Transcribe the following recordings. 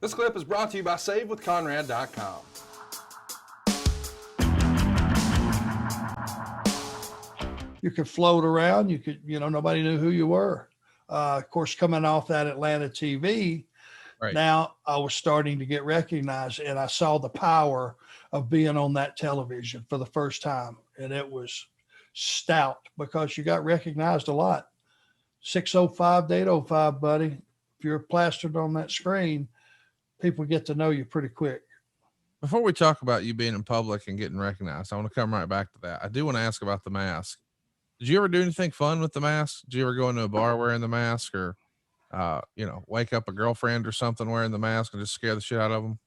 This clip is brought to you by SaveWithConrad.com. You could float around. You could, nobody knew who you were. Of course, coming off that Atlanta TV, right. Now I was starting to get recognized, and I saw the power of being on that television for the first time. And it was stout because you got recognized a lot. 605 to 805, buddy. If you're plastered on that screen, people get to know you pretty quick. Before we talk about you being in public and getting recognized, I want to come right back to that. I do want to ask about the mask. Did you ever do anything fun with the mask? Did you ever go into a bar wearing the mask, or, wake up a girlfriend or something wearing the mask and just scare the shit out of them?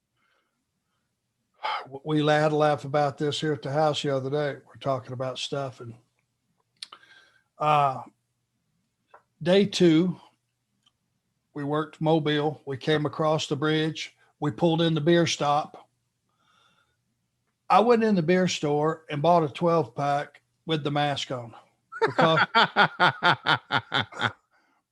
We had a laugh about this here at the house the other day. We're talking about stuff, and day 2, we worked Mobile. We came across the bridge. We pulled in the beer stop. I went in the beer store and bought a 12-pack with the mask on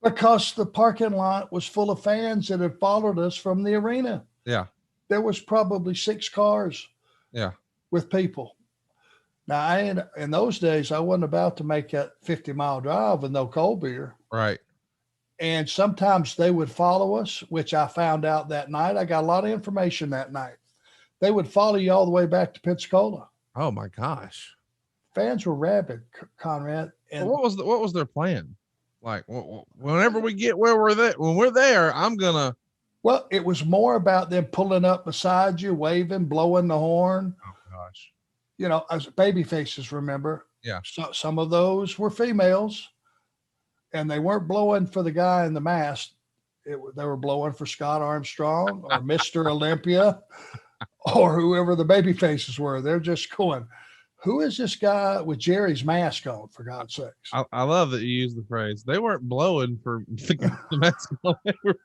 because the parking lot was full of fans that had followed us from the arena. Yeah. There was probably 6 cars. Yeah. With people. Now, in those days, I wasn't about to make that 50-mile drive with no cold beer. Right. And sometimes they would follow us, which I found out that night. I got a lot of information that night. They would follow you all the way back to Pensacola. Oh my gosh. Fans were rabid, Conrad. And what was their plan? Like, whenever we get when we're there, I'm gonna. Well, it was more about them pulling up beside you, waving, blowing the horn. Oh gosh. As baby faces, remember? Yeah. So some of those were females, and they weren't blowing for the guy in the mask. They were blowing for Scott Armstrong or Mr. Olympia or whoever the baby faces were. They're just going, who is this guy with Jerry's mask on, for God's sakes? I love that you use the phrase. They weren't blowing for the mask on. They were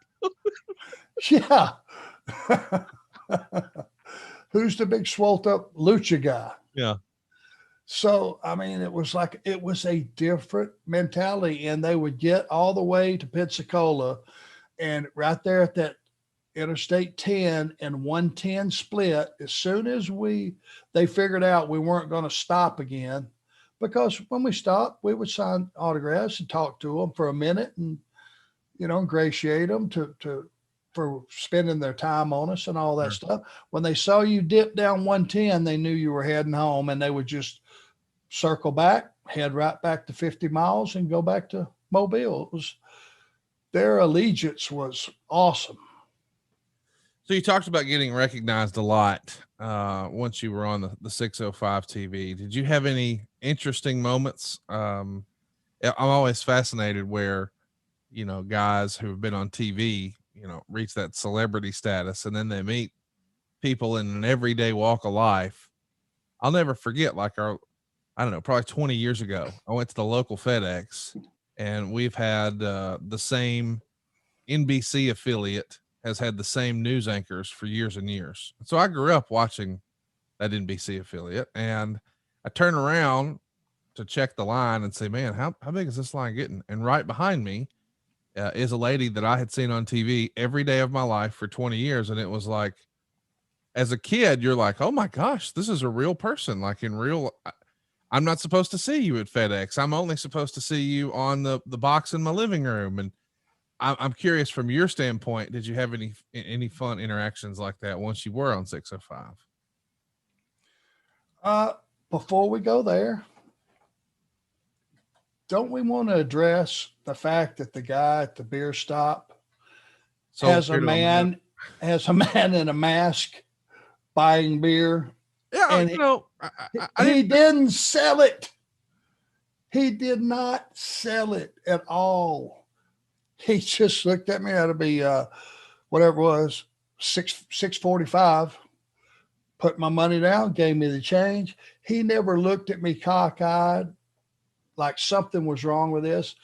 yeah. Who's the big swolled up lucha guy? Yeah. So, it was a different mentality, and they would get all the way to Pensacola, and right there at that Interstate 10 and 110 split, as soon as they figured out we weren't going to stop again, because when we stopped, we would sign autographs and talk to them for a minute and, ingratiate them for spending their time on us and all that stuff. When they saw you dip down 110, they knew you were heading home, and they would just circle back, head right back to 50 miles and go back to Mobile. Their allegiance was awesome. So you talked about getting recognized a lot once you were on the 605 TV. Did you have any interesting moments? I'm always fascinated where, guys who have been on TV, reach that celebrity status, and then they meet people in an everyday walk of life. I'll never forget, probably 20 years ago, I went to the local FedEx, and we've had the same NBC affiliate has had the same news anchors for years and years. So I grew up watching that NBC affiliate, and I turn around to check the line and say, man, how big is this line getting? And right behind me is a lady that I had seen on TV every day of my life for 20 years. And it was like, as a kid, you're like, oh my gosh, this is a real person. Like in real, I'm not supposed to see you at FedEx. I'm only supposed to see you on the box in my living room. And I'm curious, from your standpoint, did you have any fun interactions like that once you were on 605? Before we go there, don't we want to address the fact that the guy at the beer stop has a man in a mask buying beer? Yeah, and he didn't sell it. He did not sell it at all. He just looked at me. That'd be whatever it was, $6.45. Put my money down, gave me the change. He never looked at me cockeyed like something was wrong with this.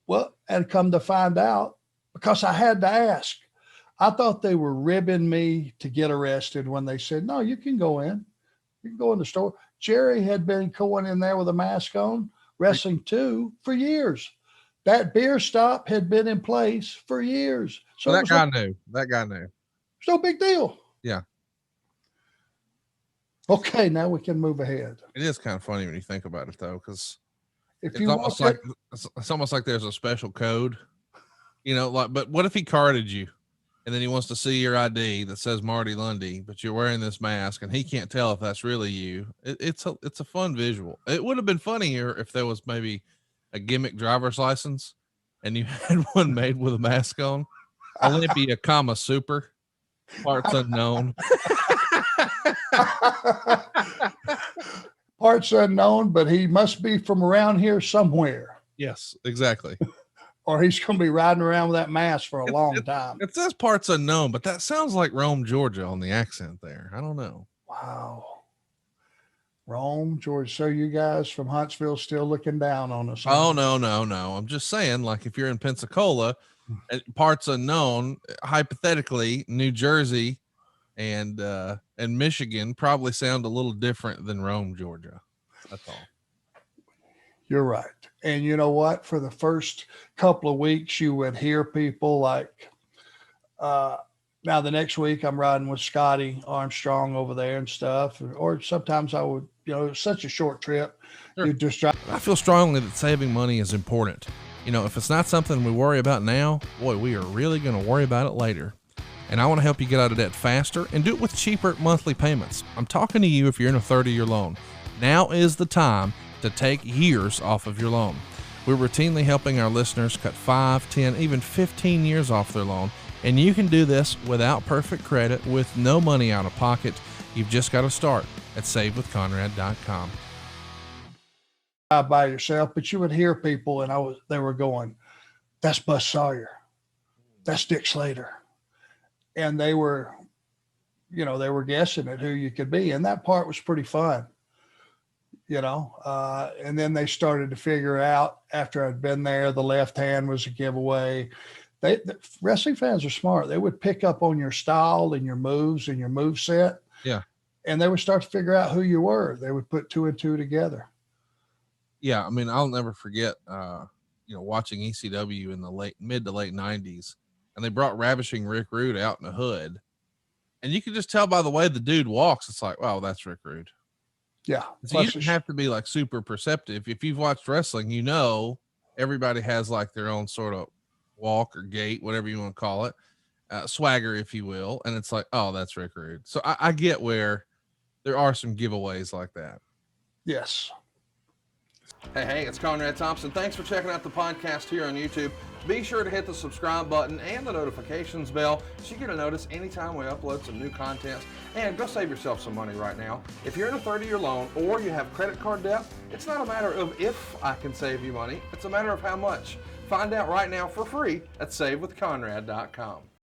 Well, and come to find out, because I had to ask. I thought they were ribbing me to get arrested when they said, no, you can go in. You can go in the store. Jerry had been going in there with a mask on, wrestling too, for years. That beer stop had been in place for years. So that guy knew. It's no big deal. Yeah. Okay, now we can move ahead. It is kind of funny when you think about it, though, because If it's you almost walk like it's almost like there's a special code, like, but what if he carded you and then he wants to see your ID that says Marty Lundy, but you're wearing this mask and he can't tell if that's really you? It's a fun visual. It would have been funnier if there was maybe a gimmick driver's license and you had one made with a mask on. Olympia, super, parts unknown. parts unknown, but he must be from around here somewhere. Yes, exactly. Or he's going to be riding around with that mask for a long time. It says parts unknown, but that sounds like Rome, Georgia on the accent there. I don't know. Wow. Rome, Georgia. So you guys from Huntsville still looking down on us? Oh, no. I'm just saying, like, if you're in Pensacola, parts unknown, hypothetically, New Jersey and Michigan probably sound a little different than Rome, Georgia. That's all. You're right. And you know what? For the first couple of weeks, you would hear people like, now the next week I'm riding with Scotty Armstrong over there and stuff. Or sometimes I would, it's such a short trip. Sure. You just drive. I feel strongly that saving money is important. If it's not something we worry about now, boy, we are really going to worry about it later. And I want to help you get out of debt faster and do it with cheaper monthly payments. I'm talking to you if you're in a 30-year loan. Now is the time to take years off of your loan. We're routinely helping our listeners cut 5, 10, even 15 years off their loan. And you can do this without perfect credit with no money out of pocket. You've just got to start at savewithconrad.com. By yourself, but you would hear people and they were going, that's Buzz Sawyer. That's Dick Slater. And they were guessing at who you could be. And that part was pretty fun, and then they started to figure out after I'd been there, the left hand was a giveaway. The wrestling fans are smart. They would pick up on your style and your moves and your move set. Yeah. And they would start to figure out who you were. They would put 2 and 2 together. Yeah. I mean, I'll never forget, watching ECW in the mid to late 90s, and they brought Ravishing Rick Rude out in a hood. And you can just tell by the way the dude walks, it's like, wow, that's Rick Rude. Yeah. So you don't have to be like super perceptive. If you've watched wrestling, everybody has like their own sort of walk or gait, whatever you want to call it, swagger, if you will. And it's like, oh, that's Rick Rude. So I get where there are some giveaways like that. Yes. Hey, it's Conrad Thompson. Thanks for checking out the podcast here on YouTube. Be sure to hit the subscribe button and the notifications bell so you get a notice anytime we upload some new content. And go save yourself some money right now. If you're in a 30-year loan or you have credit card debt, it's not a matter of if I can save you money. It's a matter of how much. Find out right now for free at savewithconrad.com.